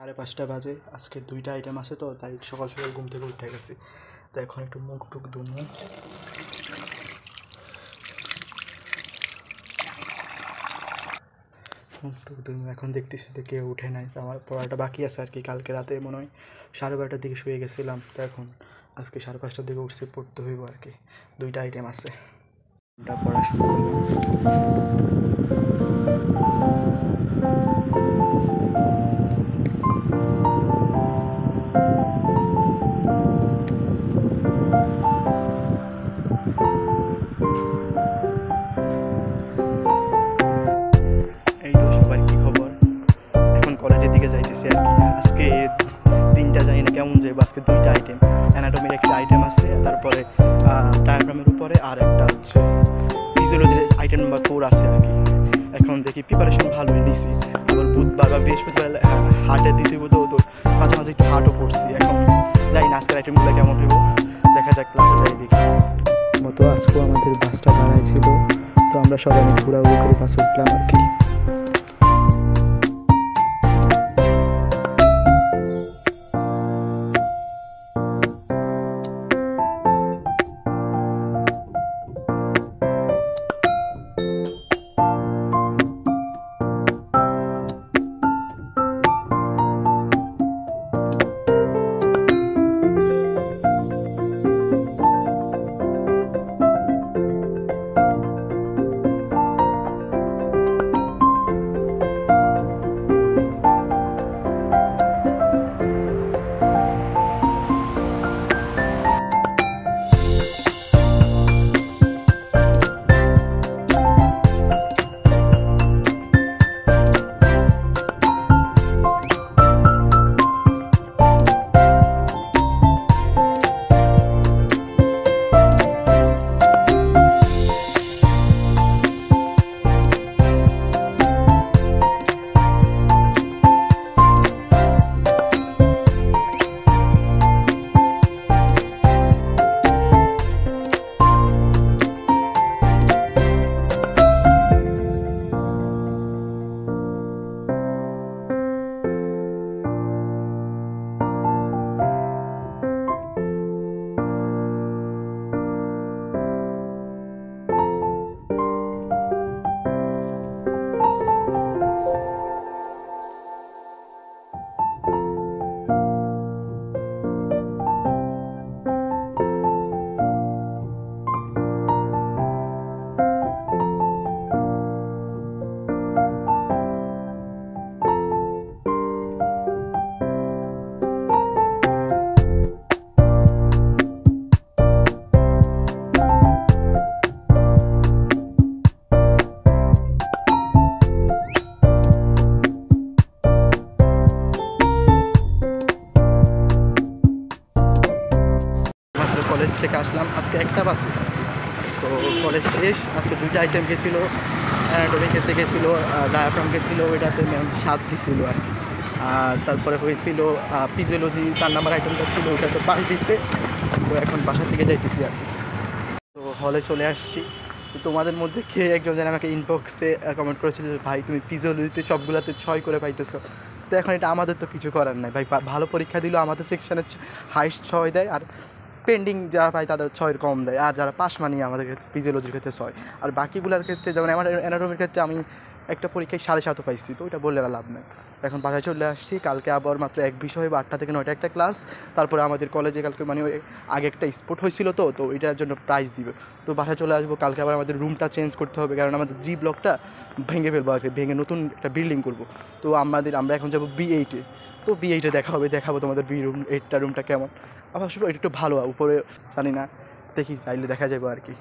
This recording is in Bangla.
5:30 বাজে। আজকে 2টা আইটেম আছে তো, তাই সকাল সকাল ঘুম থেকে উঠে গেছি। তো এখন একটু মুখ টুক ধুমু। এখন দেখতেছি তো কেউ উঠে নাই। তো আমার পড়াটা বাকি আছে আর কি। কালকে রাতে মনে হয় 12:30টার দিকে শুয়ে গেছিলাম। তো এখন আজকে 5:30টার দিকে উঠছে, পড়তে হইব আর কি। 2টা আইটেম আছে, পড়া শুরু করলাম। এই তো সবার কি খবর? এখন কলেজের দিকে যাইতেছি আর কি। আজকে দিনটা জানি না কেমন যাবে। আজকে 2টা আইটেম, অ্যানাটমির একটা আইটেম আছে, তারপরে ডায়াগ্রামের উপরে আর একটা হচ্ছে ফিজিওলজির আইটেম নাম্বার 4 আছে আর কি। এখন দেখি প্রিপারেশন ভালোই নিছি। আবার বুধবার বা বৃহস্পতিবার হাটে দিতে তো মাঝে মাঝে একটু হাটও পড়ছি। এখন যাই না আজকের আইটেমগুলো কেমন হইব দেখা যাক, ক্লাসে যাই দেখি। মতো আজকেও আমাদের বাসটা দাঁড়ায় ছিল, তো আমরা সবাই ঘোরাঘুরি করে বাসে উঠলাম আর কি। কলেজ থেকে আসলাম আজকে 1টা বাজে। তো কলেজ শেষ। আজকে 2টা আইটেম গেছিলো, অ্যানাটমি খেতে গেছিলো, ডায়াফ্রাম গেছিলো, ওইটাতে ম্যাম 7 দিছিল আর কি। আর তারপরে হয়েছিল ফিজিওলজি 4 নাম্বার আইটেমটা ছিল, ওইটাতে 5 দিছে। তো এখন বাসা থেকে যাইতেছি আর কি। তো হলে চলে আসছি। তো তোমাদের মধ্যে কে একজন যেন আমাকে ইনবক্সে কমেন্ট করেছিল যে ভাই তুমি ফিজিওলজিতে সবগুলোতে 6 করে পাইতেছো। তো এখন এটা আমাদের তো কিছু করার নাই ভাই। ভালো পরীক্ষা দিলেও আমাদের সেকশানে হাইস্ট 6 দেয়, আর পেন্ডিং যারা পায় তাদের 6-এর কম দেয়। আর যারা পাস মানি আমাদের ক্ষেত্রে ফিজিওলজির ক্ষেত্রে 6। আর বাকিগুলোর ক্ষেত্রে যেমন আমার অ্যানাটমির ক্ষেত্রে আমি একটা পরীক্ষায় 7.5 পাইছি। তো ওইটা বললে লাভ নেই। এখন বাসায় চলে আসছি। কালকে আবার মাত্র এক বিষয় 8টা থেকে 9টা একটা ক্লাস। তারপরে আমাদের কলেজে কালকে মানে আগে একটা স্পোর্ট হয়েছিল, তো ওইটার জন্য প্রাইজ দিবে। তো বাসায় চলে আসবো। কালকে আবার আমাদের রুমটা চেঞ্জ করতে হবে, কারণ আমাদের জি ব্লকটা ভেঙে ফেলবো আর কি। ভেঙে নতুন একটা বিল্ডিং করবো। তো আমরা এখন যাবো B8-এ। তো B8-এ দেখাবো তোমাদের B8টা রুমটা কেমন। আবার আসলে এটা একটু ভালো, উপরে জানি না, দেখি চাইলে দেখা যাবে আর কি।